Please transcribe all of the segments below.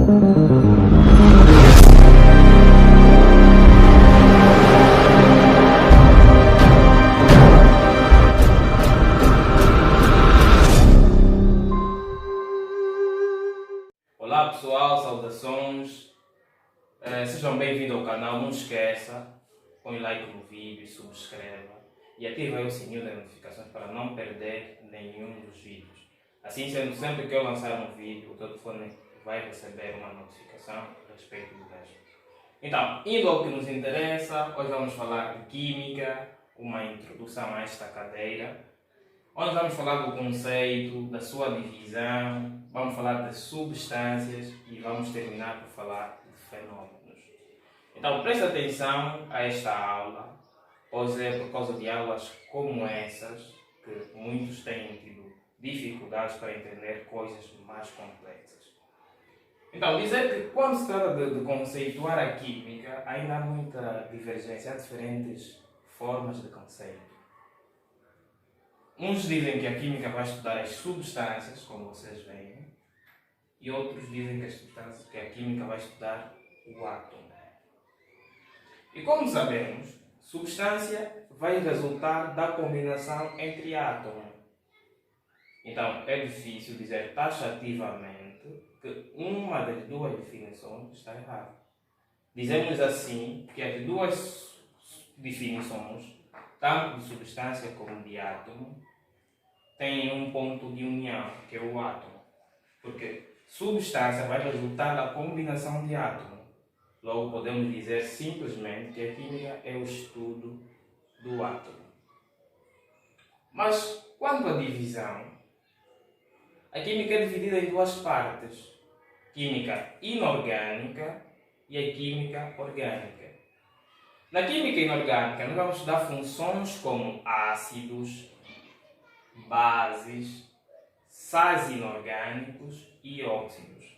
Olá pessoal, saudações, sejam bem-vindos ao canal. Não esqueça, põe like no vídeo, subscreva e ative aí o sininho das notificações para não perder nenhum dos vídeos. Assim sendo, sempre que eu lançar um vídeo, o teu telefone vai receber uma notificação a respeito do mesmo. Então, indo ao que nos interessa, hoje vamos falar de química, uma introdução a esta cadeira. Hoje vamos falar do conceito, da sua divisão, vamos falar de substâncias e vamos terminar por falar de fenómenos. Então preste atenção a esta aula, pois é por causa de aulas como essas que muitos têm tido dificuldades para entender coisas mais complexas. Então, dizer que quando se trata de conceituar a química, ainda há muita divergência, há diferentes formas de conceito. Uns dizem que a química vai estudar as substâncias, como vocês veem, e outros dizem que a química vai estudar o átomo. E como sabemos, substância vai resultar da combinação entre átomos. Então, é difícil dizer taxativamente que uma das duas definições está errada. Dizemos assim que as duas definições, tanto de substância como de átomo, têm um ponto de união, que é o átomo. Porque substância vai resultar da combinação de átomos. Logo, podemos dizer simplesmente que a química é o estudo do átomo. Mas, quanto à divisão, a química é dividida em duas partes: química inorgânica e a química orgânica. Na química inorgânica, nós vamos estudar funções como ácidos, bases, sais inorgânicos e óxidos,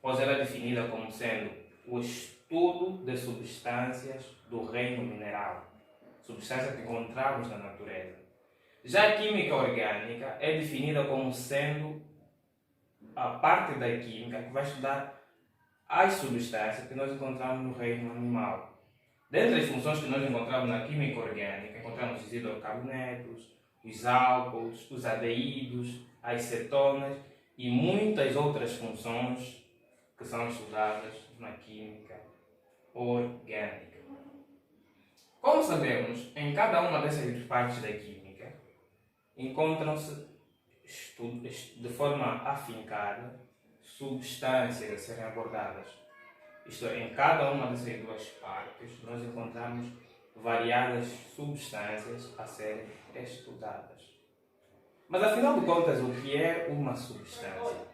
pois ela é definida como sendo o estudo de substâncias do reino mineral, substâncias que encontramos na natureza. Já a química orgânica é definida como sendo a parte da química que vai estudar as substâncias que nós encontramos no reino animal. Dentre as funções que nós encontramos na química orgânica, encontramos os hidrocarbonetos, os álcools, os aldeídos, as cetonas e muitas outras funções que são estudadas na química orgânica. Como sabemos, em cada uma dessas partes da química encontram-se de forma afincada substâncias a serem abordadas. Isto é, em cada uma dessas duas partes nós encontramos variadas substâncias a serem estudadas. Mas afinal de contas, o que é uma substância?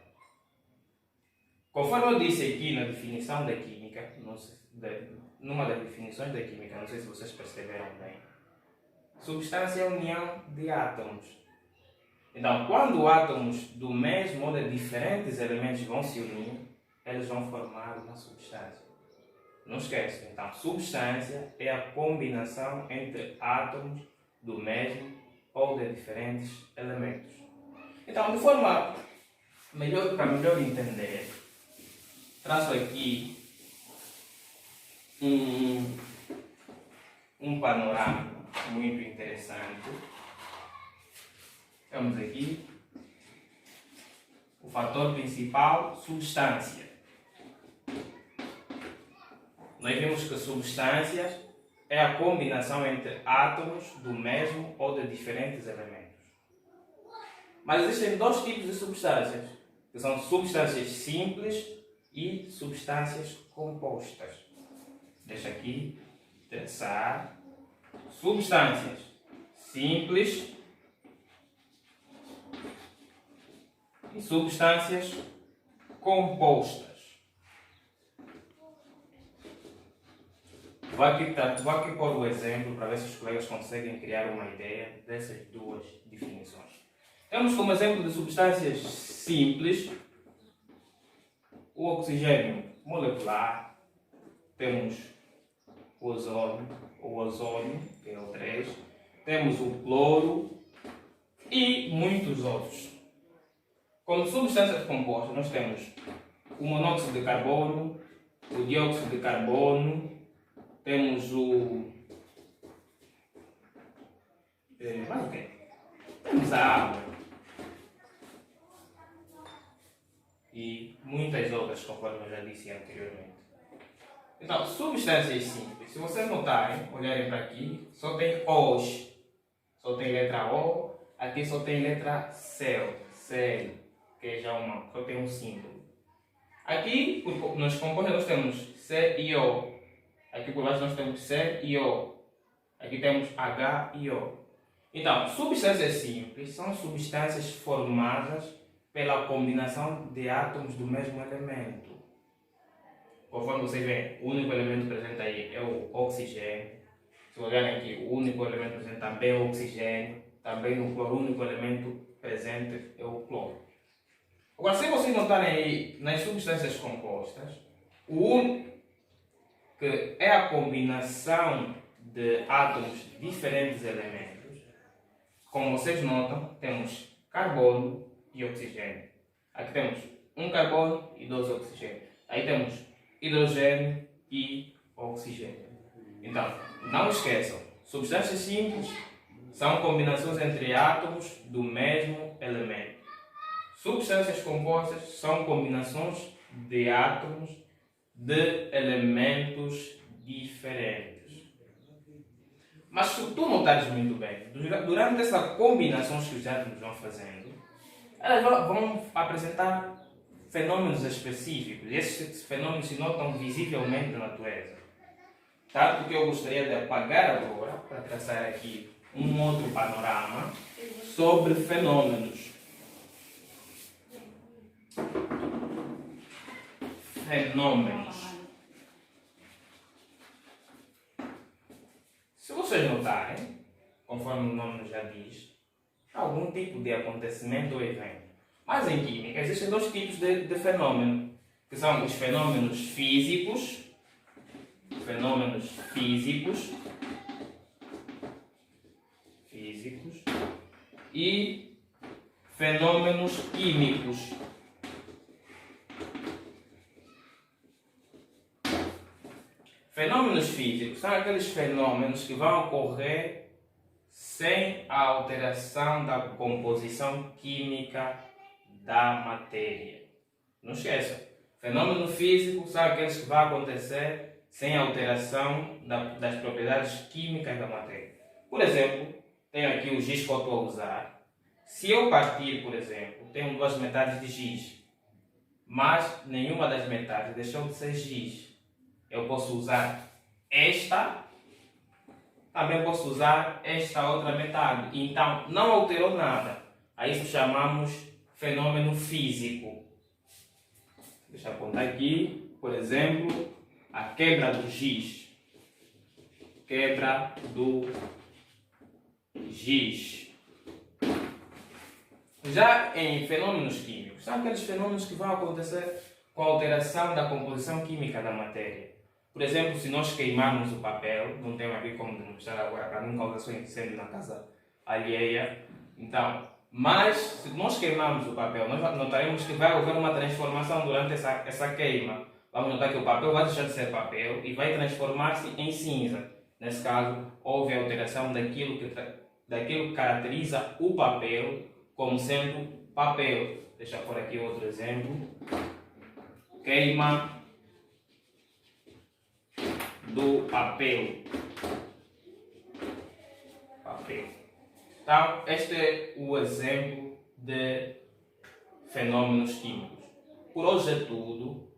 Conforme eu disse aqui na definição da química, numa das definições da química, não sei se vocês perceberam bem, substância é a união de átomos. Então, quando átomos do mesmo ou de diferentes elementos vão se unir, eles vão formar uma substância. Não esqueça, então, substância é a combinação entre átomos do mesmo ou de diferentes elementos. Então, de forma para melhor entender, traço aqui um panorama muito interessante. Temos aqui o fator principal, substância. Nós vimos que substâncias é a combinação entre átomos do mesmo ou de diferentes elementos. Mas existem dois tipos de substâncias, que são substâncias simples e substâncias compostas. Deixa aqui traçar substâncias simples e substâncias compostas. Vou aqui pôr o exemplo para ver se os colegas conseguem criar uma ideia dessas duas definições. Temos como exemplo de substâncias simples o oxigênio molecular, temos o ozônio, que é o 3, temos o cloro e muitos outros. Como substâncias compostas, nós temos o monóxido de carbono, o dióxido de carbono, temos o... mais o quê? Temos a água. E muitas outras, conforme eu já disse anteriormente. Então, substâncias simples. Se vocês notarem, olharem para aqui, só tem O's. Só tem letra O. Aqui só tem letra C. C, que é já uma, só tem um símbolo. Aqui, nos compostos, nós temos C e O. Aqui por baixo nós temos C e O. Aqui temos H e O. Então, substâncias simples são substâncias formadas pela combinação de átomos do mesmo elemento. Conforme vocês veem, o único elemento presente aí é o oxigênio. Se olharem aqui, o único elemento presente também é o oxigênio. Também no cloro, o único elemento presente é o cloro. Agora, se vocês notarem aí nas substâncias compostas, o único que é a combinação de átomos de diferentes elementos, como vocês notam, temos carbono e oxigênio. Aqui temos um carbono e dois oxigênios. Aí temos hidrogênio e oxigênio. Então, não esqueçam, substâncias simples são combinações entre átomos do mesmo elemento. Substâncias compostas são combinações de átomos de elementos diferentes. Mas se tu notares muito bem, durante essa combinação que os átomos vão fazendo, elas vão apresentar fenômenos específicos. E esses fenômenos se notam visivelmente na natureza. Tanto que eu gostaria de apagar agora, para traçar aqui um outro panorama sobre fenômenos. Se vocês notarem, conforme o nome já diz, algum tipo de acontecimento ou evento. Mas em química existem dois tipos de fenômeno, que são os fenômenos físicos e fenômenos químicos. Fenômenos físicos são aqueles fenômenos que vão ocorrer sem a alteração da composição química da matéria. Não esqueçam, fenômeno físico são aqueles que vão acontecer sem alteração das propriedades químicas da matéria. Por exemplo, tenho aqui o giz que eu estou a usar. Se eu partir, por exemplo, tenho duas metades de giz, mas nenhuma das metades deixou de ser giz. Eu posso usar esta, também posso usar esta outra metade. Então, não alterou nada. A isso chamamos fenômeno físico. Deixa eu apontar aqui, por exemplo, a quebra do giz. Quebra do giz. Já em fenômenos químicos, são aqueles fenômenos que vão acontecer com a alteração da composição química da matéria. Por exemplo, se nós queimarmos o papel, não tenho aqui como demonstrar agora para não causar incêndio na casa alheia. Então, mas se nós queimarmos o papel, nós notaremos que vai haver uma transformação durante essa queima. Vamos notar que o papel vai deixar de ser papel e vai transformar-se em cinza. Nesse caso, houve a alteração daquilo que caracteriza o papel como sendo papel. Deixa eu pôr aqui outro exemplo. Queima do papel. Então, este é o exemplo de fenômenos químicos. Por hoje é tudo.